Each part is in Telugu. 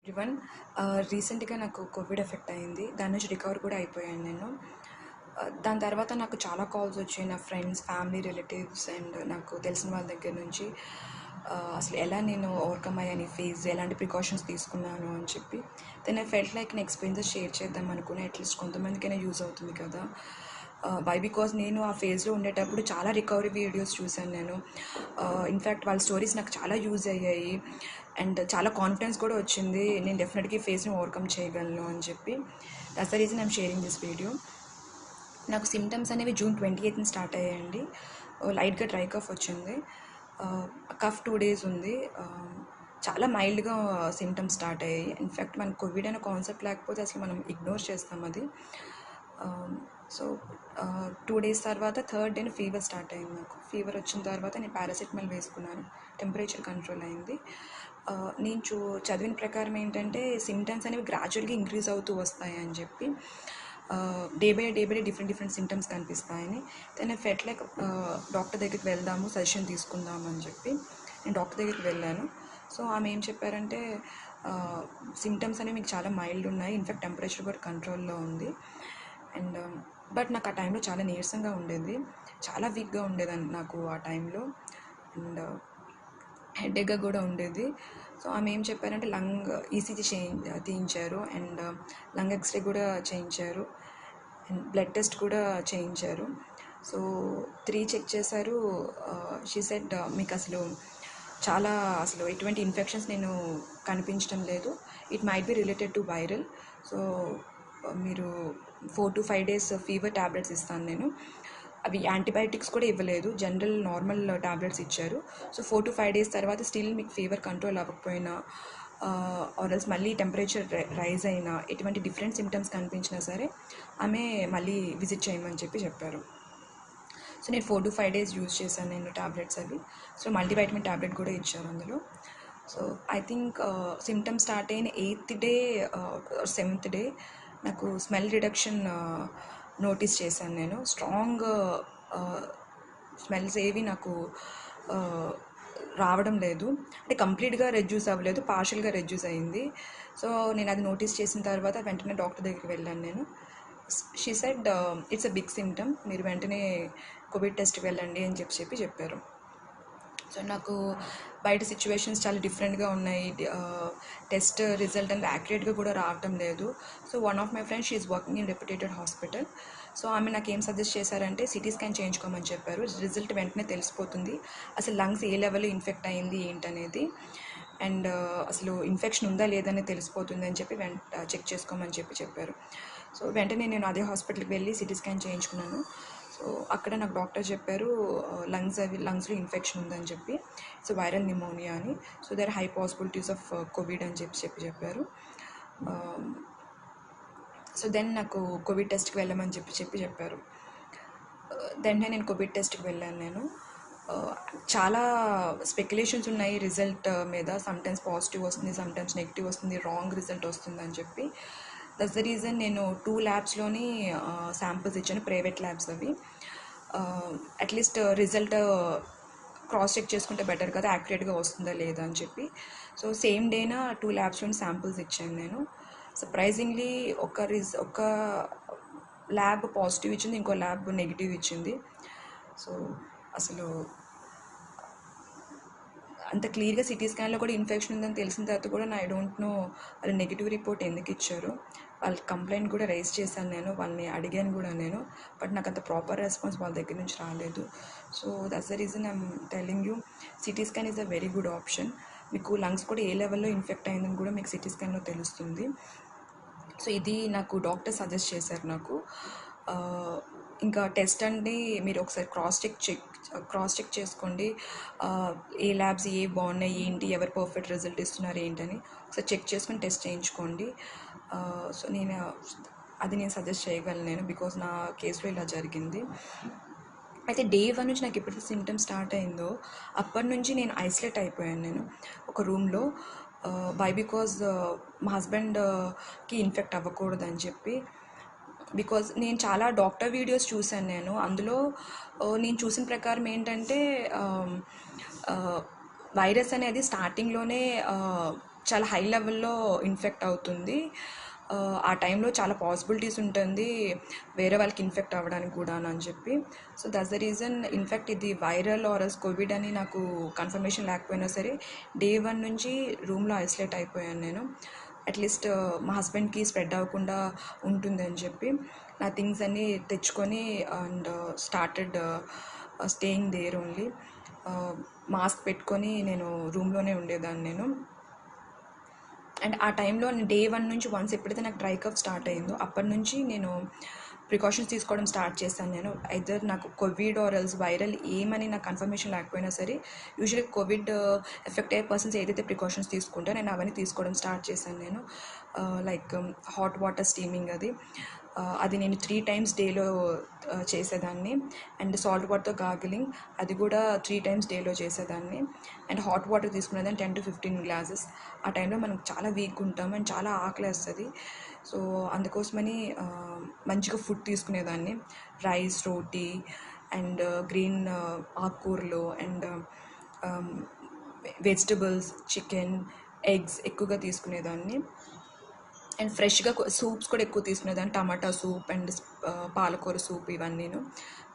ఎవ్రీవన్ రీసెంట్గా నాకు కోవిడ్ ఎఫెక్ట్ అయింది. దాని నుంచి రికవర్ కూడా అయిపోయాను నేను. దాని తర్వాత నాకు చాలా కాల్స్ వచ్చాయి నా ఫ్రెండ్స్, ఫ్యామిలీ, రిలేటివ్స్ అండ్ నాకు తెలిసిన వాళ్ళ దగ్గర నుంచి. అసలు ఎలా నేను ఓవర్కమ్ అయ్యాను ఈ ఫేజ్, ఎలాంటి ప్రికాషన్స్ తీసుకున్నాను అని చెప్పి. దెన్ ఐ ఫెల్ట్ లైక్ నేను ఎక్స్పీరియన్స్ షేర్ చేద్దాం అనుకుని, అట్లీస్ట్ కొంతమందికైనా యూజ్ అవుతుంది కదా. వై బికాజ్ నేను ఆ ఫేజ్లో ఉండేటప్పుడు చాలా రికవరీ వీడియోస్ చూశాను నేను. ఇన్ఫ్యాక్ట్ వాళ్ళ స్టోరీస్ నాకు చాలా యూజ్ అయ్యాయి అండ్ చాలా కాన్ఫిడెన్స్ కూడా వచ్చింది. నేను డెఫినెట్గా ఈ ఫేస్ని ఓవర్కమ్ చేయగలను అని చెప్పి. That's the reason I'm sharing this video. నాకు సిమ్టమ్స్ అనేవి జూన్ 28th స్టార్ట్ అయ్యాయండి. లైట్గా డ్రై కఫ్ వచ్చింది. కఫ్ 2 days ఉంది. చాలా మైల్డ్గా సిమ్టమ్స్ స్టార్ట్ అయ్యాయి. ఇన్ఫ్యాక్ట్ మనకు కోవిడ్ అనే కాన్సెప్ట్ లేకపోతే అసలు మనం ఇగ్నోర్ చేస్తాం అది. సో 2 days తర్వాత థర్డ్ డేని ఫీవర్ స్టార్ట్ అయింది నాకు. ఫీవర్ వచ్చిన తర్వాత నేను పారాసిటమాల్ వేసుకున్నాను. టెంపరేచర్ కంట్రోల్ అయింది. నేను చదివిన ప్రకారం ఏంటంటే సిమ్టమ్స్ అనేవి గ్రాడ్యువల్గా ఇంక్రీజ్ అవుతూ వస్తాయి అని చెప్పి, day by day different symptoms కనిపిస్తాయని. Then I felt like doctor దగ్గరికి వెళ్దాము, సజెషన్ తీసుకుందాము అని చెప్పి నేను డాక్టర్ దగ్గరికి వెళ్ళాను. సో ఆమె ఏం చెప్పారంటే, సిమ్టమ్స్ అనేవి మీకు చాలా మైల్డ్ ఉన్నాయి, ఇన్ఫ్యాక్ట్ టెంపరేచర్ కూడా కంట్రోల్లో ఉంది. అండ్ బట్ నాకు ఆ టైంలో చాలా నీరసంగా ఉండేది, చాలా వీక్గా ఉండేదాన్ని నాకు ఆ టైంలో. అండ్ హెడేక్గా కూడా ఉండేది. సో ఆమె ఏం చెప్పారంటే లంగ్ ఈసీజీ తీయించారు అండ్ లంగ్ ఎక్స్రే కూడా చేయించారు అండ్ బ్లడ్ టెస్ట్ కూడా చేయించారు. సో 3 చెక్ చేశారు. షీ సెడ్ మీకు అసలు ఎటువంటి ఇన్ఫెక్షన్స్ నేను కనిపించడం లేదు, it might be related to viral. So మీరు 4 to 5 days ఫీవర్ ట్యాబ్లెట్స్ ఇస్తాను నేను. అవి యాంటీబయాటిక్స్ కూడా ఇవ్వలేదు, జనరల్ నార్మల్ ట్యాబ్లెట్స్ ఇచ్చారు. సో 4 to 5 days తర్వాత స్టిల్ మీకు ఫీవర్ కంట్రోల్ అవ్వకపోయినా ఆర్ఎల్స్ మళ్ళీ టెంపరేచర్ రైజ్ అయినా, ఎటువంటి డిఫరెంట్ సిమ్టమ్స్ కనిపించినా సరే ఆమె మళ్ళీ విజిట్ చేయమని చెప్పారు. సో నేను 4 to 5 days యూజ్ చేశాను నేను ట్యాబ్లెట్స్ అవి. సో మల్టీవైటమిన్ ట్యాబ్లెట్ కూడా ఇచ్చారు అందులో. So I think symptoms start అయిన 8th day, 7th day నాకు స్మెల్ రిడక్షన్ నోటీస్ చేశాను నేను. స్ట్రాంగ్ స్మెల్స్ ఏవి నాకు రావడం లేదు, అంటే కంప్లీట్గా రెడ్యూస్ అవ్వలేదు, పార్షియల్గా రెడ్యూస్ అయింది. సో నేను అది నోటీస్ చేసిన తర్వాత వెంటనే డాక్టర్ దగ్గరికి వెళ్ళాను నేను. She said it's a big symptom, మీరు వెంటనే కోవిడ్ టెస్ట్కి వెళ్ళండి అని చెప్పారు. సో నాకు బయట సిచ్యువేషన్స్ చాలా డిఫరెంట్గా ఉన్నాయి, టెస్ట్ రిజల్ట్ అనేది యాక్యురేట్గా కూడా రావటం లేదు. So one of my friends she is working in reputed hospital. So ఆమె నాకు ఏం సజెస్ట్ చేశారంటే సిటీ స్కాన్ చేయించుకోమని చెప్పారు. రిజల్ట్ వెంటనే తెలిసిపోతుంది అసలు లంగ్స్ ఏ లెవెల్లో ఇన్ఫెక్ట్ అయింది ఏంటనేది, అండ్ అసలు ఇన్ఫెక్షన్ ఉందా లేదని తెలిసిపోతుంది అని చెప్పి చెక్ చేసుకోమని చెప్పారు. సో వెంటనే నేను అదే హాస్పిటల్కి వెళ్ళి సిటీ స్కాన్ చేయించుకున్నాను. సో అక్కడ నాకు డాక్టర్ చెప్పారు లంగ్స్లో ఇన్ఫెక్షన్ ఉందని చెప్పి, సో వైరల్ న్యూమోనియా అని. So there high possibilities of Covid అని చెప్పారు. సో దెన్ నాకు కోవిడ్ టెస్ట్కి వెళ్ళమని చెప్పారు. దెన్ నేను కోవిడ్ టెస్ట్కి వెళ్ళాను నేను. చాలా స్పెక్యులేషన్స్ ఉన్నాయి రిజల్ట్ మీద, సమ్టైమ్స్ పాజిటివ్ వస్తుంది, సమ్టైమ్స్ నెగిటివ్ వస్తుంది, రాంగ్ రిజల్ట్ వస్తుంది అని చెప్పి. దట్స్ ద రీజన్ నేను 2 labsలోని శాంపిల్స్ ఇచ్చాను, ప్రైవేట్ ల్యాబ్స్ అవి. అట్లీస్ట్ రిజల్ట్ క్రాస్ చెక్ చేసుకుంటే బెటర్ కదా, యాక్యురేట్గా వస్తుందా లేదా అని చెప్పి. సో సేమ్ డేనా 2 labsలోని శాంపిల్స్ ఇచ్చాను నేను. సర్ప్రైజింగ్లీ ఒక ల్యాబ్ పాజిటివ్ ఇచ్చింది, ఇంకో ల్యాబ్ నెగిటివ్ ఇచ్చింది. సో అసలు అంత క్లియర్గా సిటీ స్కాన్లో కూడా ఇన్ఫెక్షన్ ఉందని తెలిసిన తర్వాత కూడా ఐ డోంట్ నో వాళ్ళు నెగిటివ్ రిపోర్ట్ ఎందుకు ఇచ్చారు. వాళ్ళ కంప్లైంట్ కూడా రైజ్ చేశాను నేను, వాళ్ళని అడిగాను కూడా నేను, బట్ నాకు అంత ప్రాపర్ రెస్పాన్స్ వాళ్ళ దగ్గర నుంచి రాలేదు. So that's the reason I'm telling you, CT scan is a very good option. మీకు లంగ్స్ కూడా ఏ లెవెల్లో ఇన్ఫెక్ట్ అయిందని కూడా మీకు సిటీ స్కాన్లో తెలుస్తుంది. సో ఇది నాకు డాక్టర్ సజెస్ట్ చేశారు నాకు. ఇంకా టెస్ట్ అండి మీరు ఒకసారి క్రాస్ చెక్ చేసుకోండి, ఏ ల్యాబ్స్ ఏ బాగున్నాయి ఏంటి, ఎవరు పర్ఫెక్ట్ రిజల్ట్ ఇస్తున్నారు ఏంటని ఒకసారి చెక్ చేసుకొని టెస్ట్ చేయించుకోండి. సో నేను సజెస్ట్ చేయగలను నేను, బికాజ్ నా కేసులో ఇలా జరిగింది. అయితే డే 1 నుంచి నాకు ఎప్పుడైతే సిమ్టమ్స్ స్టార్ట్ అయిందో అప్పటి నుంచి నేను ఐసోలేట్ అయిపోయాను నేను ఒక రూమ్లో. బికాజ్ మా హస్బెండ్కి ఇన్ఫెక్ట్ అవ్వకూడదు అని చెప్పి. బికాజ్ నేను చాలా డాక్టర్ వీడియోస్ చూశాను నేను, అందులో నేను చూసిన ప్రకారం ఏంటంటే వైరస్ అనేది స్టార్టింగ్లోనే చాలా హై లెవెల్లో ఇన్ఫెక్ట్ అవుతుంది. ఆ టైంలో చాలా పాసిబిలిటీస్ ఉంటుంది వేరే వాళ్ళకి ఇన్ఫెక్ట్ అవ్వడానికి కూడా అని చెప్పి. So that's the reason. In fact ఇది వైరల్ ఆర్ కోవిడ్ అని నాకు కన్ఫర్మేషన్ లేకపోయినా సరే డే 1 నుంచి రూమ్లో ఐసోలేట్ అయిపోయాను నేను. అట్లీస్ట్ మా హస్బెండ్కి స్ప్రెడ్ అవ్వకుండా ఉంటుంది అని చెప్పి నా థింగ్స్ అన్నీ తెచ్చుకొని and started staying there only. Mask పెట్టుకొని నేను రూమ్లోనే ఉండేదాన్ని నేను. అండ్ ఆ టైంలో నేను డే 1 నుంచి వన్స్ ఎప్పుడైతే నాకు డ్రై కఫ్ స్టార్ట్ అయిందో అప్పటి నుంచి నేను ప్రికాషన్స్ తీసుకోవడం స్టార్ట్ చేశాను నేను. ఐదర్ నాకు కోవిడ్ ఆర్ ఎల్స్ వైరల్ ఏమని నాకు కన్ఫర్మేషన్ లేకపోయినా సరే యూజువల్లీ కోవిడ్ ఎఫెక్ట్ అయ్యే పర్సన్స్ ఏదైతే ప్రికాషన్స్ తీసుకుంటారో నేను అవన్నీ తీసుకోవడం స్టార్ట్ చేశాను నేను. లైక్ హాట్ వాటర్ స్టీమింగ్ అది నేను 3 times డేలో చేసేదాన్ని. అండ్ సాల్ట్ వాటర్తో గార్గిలింగ్ అది కూడా 3 times డేలో చేసేదాన్ని. అండ్ హాట్ వాటర్ తీసుకునేదాన్ని 10 to 15 glasses. ఆ టైంలో మనం చాలా వీక్గా ఉంటాం అండ్ చాలా ఆకలి వేస్తుంది. సో అందుకోసమని మంచిగా ఫుడ్ తీసుకునేదాన్ని. రైస్, రోటీ అండ్ గ్రీన్ ఆకుకూరలు అండ్ వెజిటబుల్స్, చికెన్, ఎగ్స్ ఎక్కువగా తీసుకునేదాన్ని. అండ్ ఫ్రెష్గా సూప్స్ కూడా ఎక్కువ తీసుకునేదాన్ని. టమాటా సూప్ అండ్ పాలకూర సూప్ ఇవన్నీను.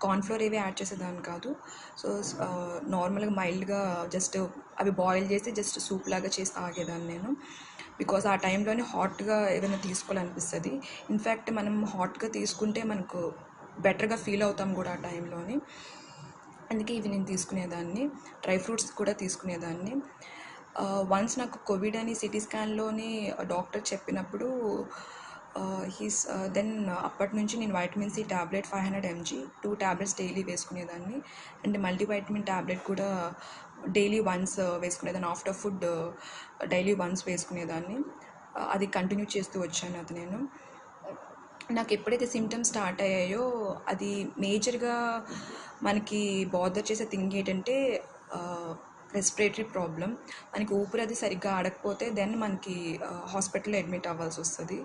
కార్న్ఫ్లోర్ ఏవి యాడ్ చేసేదాన్ని కాదు. సో నార్మల్గా మైల్డ్గా జస్ట్ అవి బాయిల్ చేసి జస్ట్ సూప్ లాగా చేసి తాగేదాన్ని నేను. బికాజ్ ఆ టైంలోనే హాట్గా ఏదైనా తీసుకోవాలనిపిస్తుంది. ఇన్ఫ్యాక్ట్ మనం హాట్గా తీసుకుంటే మనకు బెటర్గా ఫీల్ అవుతాం కూడా ఆ టైంలోని. అందుకే ఇవి నేను తీసుకునేదాన్ని. డ్రై ఫ్రూట్స్ కూడా తీసుకునేదాన్ని. వన్స్ నాకు కోవిడ్ అని సిటీ స్కాన్లోని డాక్టర్ చెప్పినప్పుడు దెన్ అప్పటి నుంచి నేను vitamin C tablet 500 mg 2 tablets daily వేసుకునేదాన్ని. అండ్ మల్టీవైటమిన్ ట్యాబ్లెట్ కూడా డైలీ వన్స్ వేసుకునేదాన్ని. ఆఫ్టర్ ఫుడ్ డైలీ వన్స్ వేసుకునేదాన్ని. అది కంటిన్యూ చేస్తూ వచ్చాను అది నేను. నాకు ఎప్పుడైతే సిమ్టమ్స్ స్టార్ట్ అయ్యాయో అది మేజర్గా మనకి బాదర్ చేసే థింగ్ ఏంటంటే రెస్పిరేటరీ ప్రాబ్లం. మనకి ఊపిరి సరిగ్గా ఆడకపోతే దెన్ మనకి హాస్పిటల్లో అడ్మిట్ అవ్వాల్సి వస్తుంది.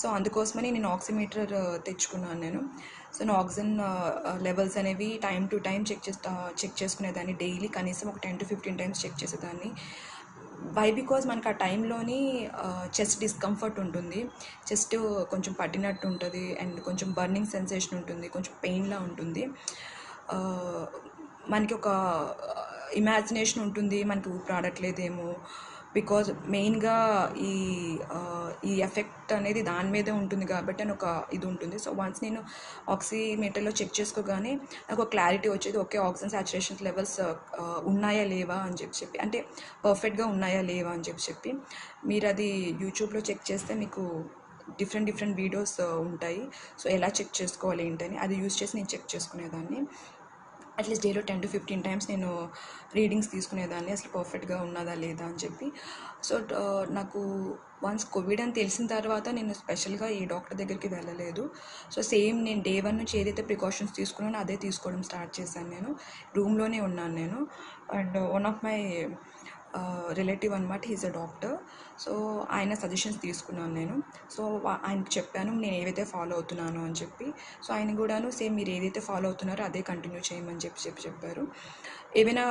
సో అందుకోసమని నేను ఆక్సిమీటర్ తెచ్చుకున్నాను నేను. సో నా ఆక్సిజన్ లెవెల్స్ అనేవి టైం టు టైం చెక్ చేసుకునేదాన్ని. డైలీ కనీసం ఒక 10 to 15 times చెక్ చేసేదాన్ని. వై బికాజ్ మనకు ఆ టైంలోని చెస్ట్ డిస్కంఫర్ట్ ఉంటుంది. చెస్ట్ కొంచెం పట్టినట్టు ఉంటుంది అండ్ కొంచెం బర్నింగ్ సెన్సేషన్ ఉంటుంది, కొంచెం పెయిన్లా ఉంటుంది. మనకి ఒక ఇమాజినేషన్ ఉంటుంది మనకి ఊపిరి ఆడట్లేదేమో. బికాజ్ మెయిన్గా ఈ ఎఫెక్ట్ అనేది దాని మీదే ఉంటుంది కాబట్టి అని ఒక ఇది ఉంటుంది. సో వన్స్ నేను ఆక్సిమీటర్లో చెక్ చేసుకోగానే నాకు ఒక క్లారిటీ వచ్చేది. ఓకే, ఆక్సిజన్ సాచురేషన్ లెవెల్స్ ఉన్నాయా లేవా అని చెప్పి, అంటే పర్ఫెక్ట్గా ఉన్నాయా లేవా అని చెప్పి. మీరు అది యూట్యూబ్లో చెక్ చేస్తే మీకు డిఫరెంట్ వీడియోస్ ఉంటాయి. సో ఎలా చెక్ చేసుకోవాలి ఏంటని అది యూజ్ చేసి నేను చెక్ చేసుకునేదాన్ని. అట్లీస్ట్ డేలో 10 to 15 times నేను రీడింగ్స్ తీసుకునేదాన్ని అసలు పర్ఫెక్ట్గా ఉన్నదా లేదా అని చెప్పి. సో నాకు వన్స్ కోవిడ్ అని తెలిసిన తర్వాత నేను స్పెషల్గా ఏ డాక్టర్ దగ్గరికి వెళ్ళలేదు. సో సేమ్ నేను డే 1 నుంచి ఏదైతే ప్రికాషన్స్ తీసుకున్నానో అదే తీసుకోవడం స్టార్ట్ చేశాను నేను. రూమ్లోనే ఉన్నాను నేను. And one of my relative అనమాట, హీజ్ అ డాక్టర్. సో ఆయన సజెషన్స్ తీసుకున్నాను నేను. సో ఆయనకి చెప్పాను నేను ఏవైతే ఫాలో అవుతున్నానో అని చెప్పి. సో ఆయన కూడాను సేమ్ మీరు ఏదైతే ఫాలో అవుతున్నారో అదే కంటిన్యూ చేయమని చెప్పారు. ఏవైనా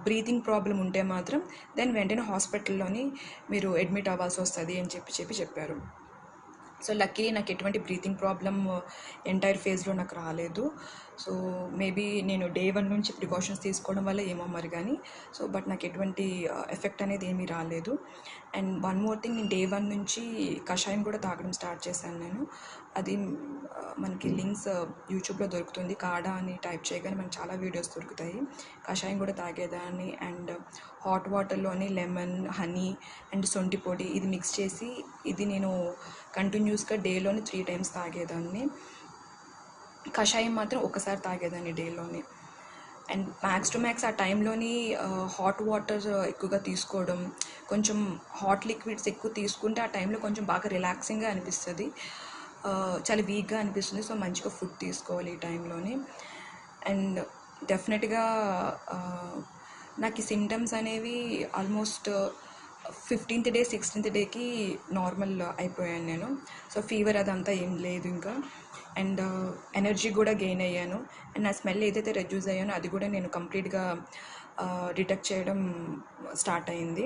బ్రీతింగ్ ప్రాబ్లం ఉంటే మాత్రం దెన్ వెంటనే హాస్పిటల్లోని మీరు అడ్మిట్ అవ్వాల్సి వస్తుంది అని చెప్పారు. సో లక్కీలీ నాకు ఎటువంటి బ్రీతింగ్ ప్రాబ్లమ్ ఎంటైర్ ఫేజ్లో నాకు రాలేదు. సో మేబీ నేను డే 1 నుంచి ప్రికాషన్స్ తీసుకోవడం వల్ల ఏమో మరి కానీ. సో బట్ నాకు ఎటువంటి ఎఫెక్ట్ అనేది ఏమీ రాలేదు. అండ్ వన్ మోర్ థింగ్, నేను డే 1 నుంచి కషాయం కూడా తాగడం స్టార్ట్ చేశాను నేను. అది మనకి లింక్స్ యూట్యూబ్లో దొరుకుతుంది. కాడా అని టైప్ చేయగానే మనకి చాలా వీడియోస్ దొరుకుతాయి. కషాయం కూడా తాగేదాన్ని. అండ్ హాట్ వాటర్లోని లెమన్, హనీ అండ్ సొంటి పొడి ఇది మిక్స్ చేసి ఇది నేను కంటిన్యూస్గా డేలోని 3 times తాగేదాన్ని. కషాయం మాత్రం ఒకసారి తాగేదాన్ని డేలోని. అండ్ మ్యాక్స్ టు మ్యాక్స్ ఆ టైంలోని హాట్ వాటర్ ఎక్కువగా తీసుకోవడం, కొంచెం హాట్ లిక్విడ్స్ ఎక్కువ తీసుకుంటే ఆ టైంలో కొంచెం బాగా రిలాక్సింగ్గా అనిపిస్తుంది, చాలా వీక్గా అనిపిస్తుంది. సో మంచిగా ఫుడ్ తీసుకోవాలి ఈ టైంలోని. అండ్ డెఫినెట్గా నాకు ఈ సిమ్టమ్స్ అనేవి almost 15th day 16th dayకి normal అయిపోయాను నేను. సో ఫీవర్ అదంతా ఏం లేదు ఇంకా. అండ్ ఎనర్జీ కూడా గెయిన్ అయ్యాను. అండ్ నా స్మెల్ ఏదైతే రెడ్యూస్ అయ్యానో అది కూడా నేను కంప్లీట్గా డిటెక్ట్ చేయడం స్టార్ట్ అయింది.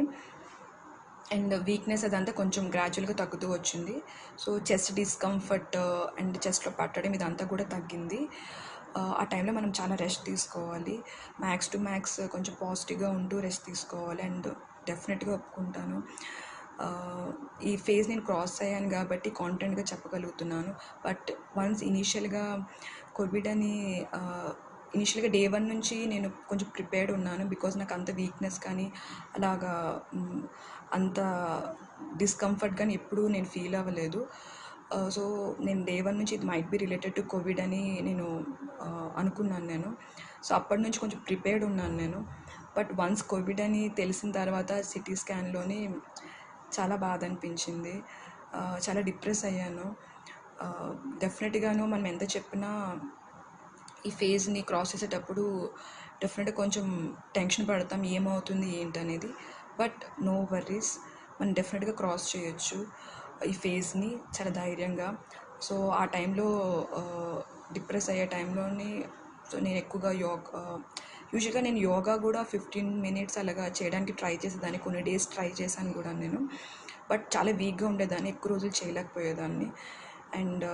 అండ్ వీక్నెస్ అదంతా కొంచెం గ్రాడ్యువల్గా తగ్గుతూ వచ్చింది. సో చెస్ట్ డిస్కంఫర్ట్ అండ్ చెస్ట్లో పట్టడం ఇదంతా కూడా తగ్గింది. ఆ టైంలో మనం చాలా రెస్ట్ తీసుకోవాలి. మ్యాక్స్ టు మ్యాక్స్ కొంచెం పాజిటివ్గా ఉంటూ రెస్ట్ తీసుకోవాలి. అండ్ డెఫినెట్గా ఒప్పుకుంటాను, ఈ ఫేజ్ నేను క్రాస్ అయ్యాను కాబట్టి కాన్ఫిడెంట్గా చెప్పగలుగుతున్నాను. బట్ వన్స్ ఇనీషియల్గా కోవిడ్ అని ఇనిషియల్గా డే 1 నుంచి నేను కొంచెం ప్రిపేర్డ్ ఉన్నాను. బికాజ్ నాకు అంత వీక్నెస్ కానీ అలాగా అంత డిస్కంఫర్ట్ కానీ ఎప్పుడూ నేను ఫీల్ అవ్వలేదు. సో నేను డే 1 నుంచి ఇది might be related to Covid అని నేను అనుకున్నాను నేను. సో అప్పటి నుంచి కొంచెం ప్రిపేర్డ్ ఉన్నాను నేను. బట్ వన్స్ కోవిడ్ అని తెలిసిన తర్వాత సిటీ స్కాన్లోని చాలా బాధ అనిపించింది, చాలా డిప్రెస్ అయ్యాను. డెఫినెట్గాను మనం ఎంత చెప్పినా ఈ ఫేజ్ని క్రాస్ చేసేటప్పుడు డెఫినెట్గా కొంచెం టెన్షన్ పడతాం, ఏమవుతుంది ఏంటనేది. బట్ నో వర్రీస్, మనం డెఫినెట్గా క్రాస్ చేయొచ్చు ఈ ఫేజ్ని చాలా ధైర్యంగా. సో ఆ టైంలో డిప్రెస్ అయ్యే టైంలోని సో నేను ఎక్కువగా యూజువల్గా నేను యోగా కూడా 15 minutes అలాగా చేయడానికి ట్రై చేసేదాన్ని. కొన్ని డేస్ ట్రై చేశాను కూడా నేను. బట్ చాలా వీక్గా ఉండేదాన్ని, ఎక్కువ రోజులు చేయలేకపోయేదాన్ని. అండ్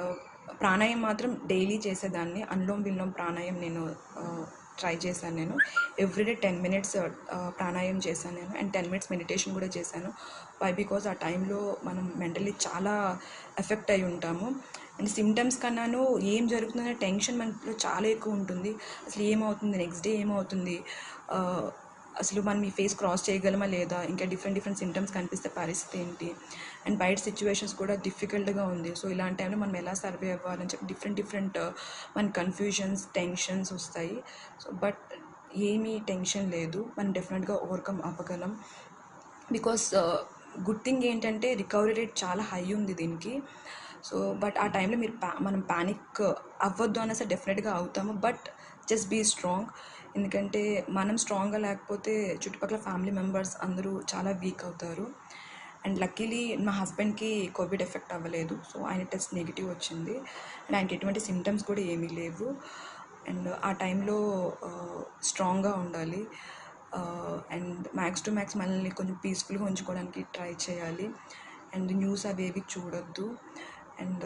ప్రాణాయామం మాత్రం డైలీ చేసేదాన్ని. అనులోమ్ విలోమ్ ప్రాణాయామం నేను ట్రై చేశాను. నేను ఎవ్రీడే 10 minutes ప్రాణాయామం చేశాను నేను. అండ్ 10 minutes మెడిటేషన్ కూడా చేశాను. వై బికాజ్ ఆ టైంలో మనం మెంటలీ చాలా ఎఫెక్ట్ అయి ఉంటాము. అండ్ సిమ్టమ్స్ కన్నాను ఏం జరుగుతుందనే టెన్షన్ మనలో చాలా ఎక్కువ ఉంటుంది. అసలు ఏమవుతుంది, నెక్స్ట్ డే ఏమవుతుంది, అసలు మనం ఈ ఫేస్ క్రాస్ చేయగలమా లేదా, ఇంకా డిఫరెంట్ సిమ్టమ్స్ కనిపిస్తే పరిస్థితి ఏంటి, అండ్ బయట సిచ్యువేషన్స్ కూడా డిఫికల్ట్గా ఉంది. సో ఇలాంటి టైంలో మనం ఎలా సర్వే అవ్వాలని చెప్పి డిఫరెంట్ మన కన్ఫ్యూజన్స్, టెన్షన్స్ వస్తాయి. సో బట్ ఏమీ టెన్షన్ లేదు, మనం డెఫినెట్గా ఓవర్కమ్ అవ్వగలం. బికాస్ గుడ్ థింగ్ ఏంటంటే రికవరీ రేట్ చాలా హై ఉంది దీనికి. సో బట్ ఆ టైంలో మనం ప్యానిక్ అవ్వద్దు అనేసి డెఫినెట్గా అవుతాము. But just be strong. ఎందుకంటే మనం స్ట్రాంగ్గా లేకపోతే చుట్టుపక్కల ఫ్యామిలీ మెంబర్స్ అందరూ చాలా వీక్ అవుతారు. అండ్ లక్కీలీ మా హస్బెండ్కి కోవిడ్ ఎఫెక్ట్ అవ్వలేదు. సో ఆయన టెస్ట్ నెగిటివ్ వచ్చింది అండ్ ఆయనకి ఎటువంటి సిమ్టమ్స్ కూడా ఏమీ లేవు. అండ్ ఆ టైంలో స్ట్రాంగ్గా ఉండాలి. అండ్ మ్యాక్స్ టు మ్యాక్స్ మనల్ని కొంచెం పీస్ఫుల్గా ఉంచుకోవడానికి ట్రై చేయాలి. అండ్ న్యూస్ అవేవి చూడొద్దు. అండ్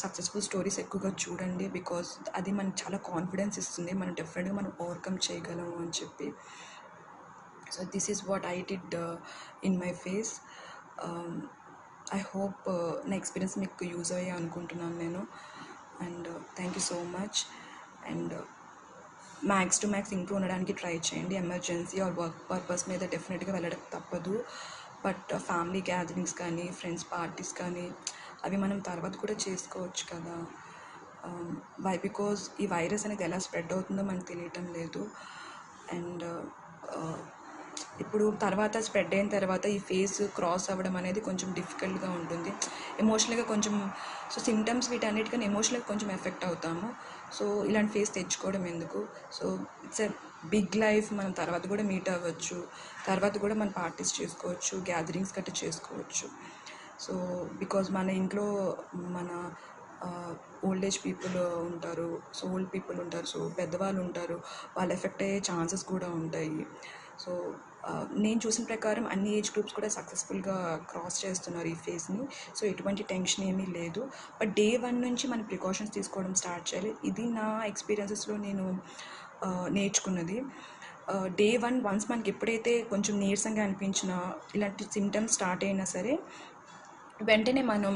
సక్సెస్ఫుల్ స్టోరీస్ ఎక్కువగా చూడండి. బికాజ్ అది మనకు చాలా కాన్ఫిడెన్స్ ఇస్తుంది, మనం డెఫినెట్గా మనం ఓవర్కమ్ చేయగలము అని చెప్పి. So this is what I did in my face. I hope నా ఎక్స్పీరియన్స్ మీకు యూజ్ అయ్యే అనుకుంటున్నాను నేను. And thank you so much. And max to max improve ఉండడానికి ట్రై చేయండి. ఎమర్జెన్సీ ఆర్ వర్క్ పర్పస్ మీద డెఫినెట్గా వెళ్ళడం తప్పదు. బట్ ఫ్యామిలీ గ్యాదరింగ్స్ కానీ, ఫ్రెండ్స్ పార్టీస్ కానీ అవి మనం తర్వాత కూడా చేసుకోవచ్చు కదా. వై బికాజ్ ఈ వైరస్ అనేది ఎలా స్ప్రెడ్ అవుతుందో మనకు తెలియటం లేదు. అండ్ ఇప్పుడు తర్వాత స్ప్రెడ్ అయిన తర్వాత ఈ ఫేస్ క్రాస్ అవ్వడం అనేది కొంచెం డిఫికల్ట్గా ఉంటుంది, ఎమోషనల్గా కొంచెం. సో సిమ్టమ్స్ వీటన్నిటికన్నా ఎమోషనల్గా కొంచెం ఎఫెక్ట్ అవుతాము. సో ఇలాంటి ఫేస్ తెచ్చుకోవడం ఎందుకు. So it's a big life, మనం తర్వాత కూడా మీట్ అవ్వచ్చు, తర్వాత కూడా మనం పార్టీస్ చేసుకోవచ్చు, గ్యాదరింగ్స్ గట్రా చేసుకోవచ్చు. సో బికాజ్ మన ఇంట్లో మన ఓల్డ్ ఏజ్ పీపుల్ ఉంటారు, సో ఓల్డ్ పీపుల్ ఉంటారు, సో పెద్దవాళ్ళు ఉంటారు, వాళ్ళు ఎఫెక్ట్ అయ్యే ఛాన్సెస్ కూడా ఉంటాయి. సో నేను చూసిన ప్రకారం అన్ని ఏజ్ గ్రూప్స్ కూడా సక్సెస్ఫుల్గా క్రాస్ చేస్తున్నారు ఈ ఫేజ్ని. సో ఎటువంటి టెన్షన్ ఏమీ లేదు. బట్ డే 1 నుంచి మనం ప్రికాషన్స్ తీసుకోవడం స్టార్ట్ చేయాలి. ఇది నా ఎక్స్పీరియన్సెస్లో నేను నేర్చుకున్నది. డే 1 వన్స్ మనకి ఎప్పుడైతే కొంచెం నీరసంగా అనిపించినా, ఇలాంటి సిమ్టమ్స్ స్టార్ట్ అయినా సరే వెంటనే మనం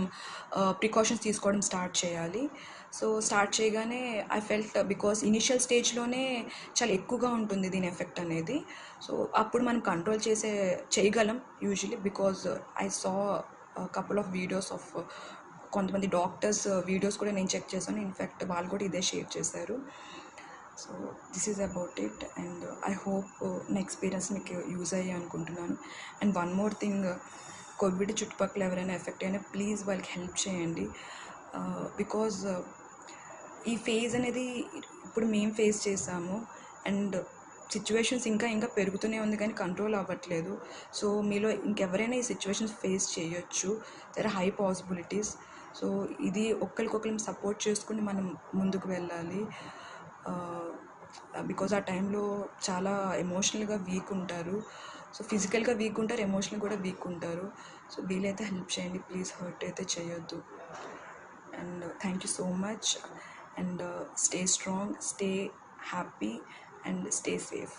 ప్రికాషన్స్ తీసుకోవడం స్టార్ట్ చేయాలి. సో స్టార్ట్ చేయగానే ఐ ఫెల్ట్, బికాస్ ఇనిషియల్ స్టేజ్లోనే చాలా ఎక్కువగా ఉంటుంది దీని ఎఫెక్ట్ అనేది. సో అప్పుడు మనం కంట్రోల్ చేయగలం usually. Because I saw couple of videos of కొంతమంది డాక్టర్స్ వీడియోస్ కూడా నేను చెక్ చేశాను. ఇన్ఫ్యాక్ట్ వాళ్ళు కూడా ఇదే షేర్ చేశారు. So this is about it. And I hope నా ఎక్స్పీరియన్స్ మీకు యూజ్ అయ్యే అనుకుంటున్నాను. And one more thing, Covid చుట్టుపక్కల ఎవరైనా ఎఫెక్ట్ అయినా ప్లీజ్ వాళ్ళకి హెల్ప్ చేయండి. బికాజ్ ఈ ఫేజ్ అనేది ఇప్పుడు మేము ఫేస్ చేసాము అండ్ సిచ్యువేషన్స్ ఇంకా పెరుగుతూనే ఉంది కానీ కంట్రోల్ అవ్వట్లేదు. సో మీలో ఇంకెవరైనా ఈ సిచ్యువేషన్స్ ఫేస్ చేయొచ్చు, there are high possibilities. So ఇది ఒకరికొకరిని సపోర్ట్ చేసుకుని మనం ముందుకు వెళ్ళాలి. బికాజ్ ఆ టైంలో చాలా ఎమోషనల్గా వీక్ ఉంటారు. సో ఫిజికల్గా వీక్ ఉంటారు, ఎమోషనల్ కూడా వీక్ ఉంటారు. సో వీలైతే హెల్ప్ చేయండి ప్లీజ్, హర్ట్ అయితే చేయొద్దు. And thank you so much. And stay strong, stay happy and stay safe.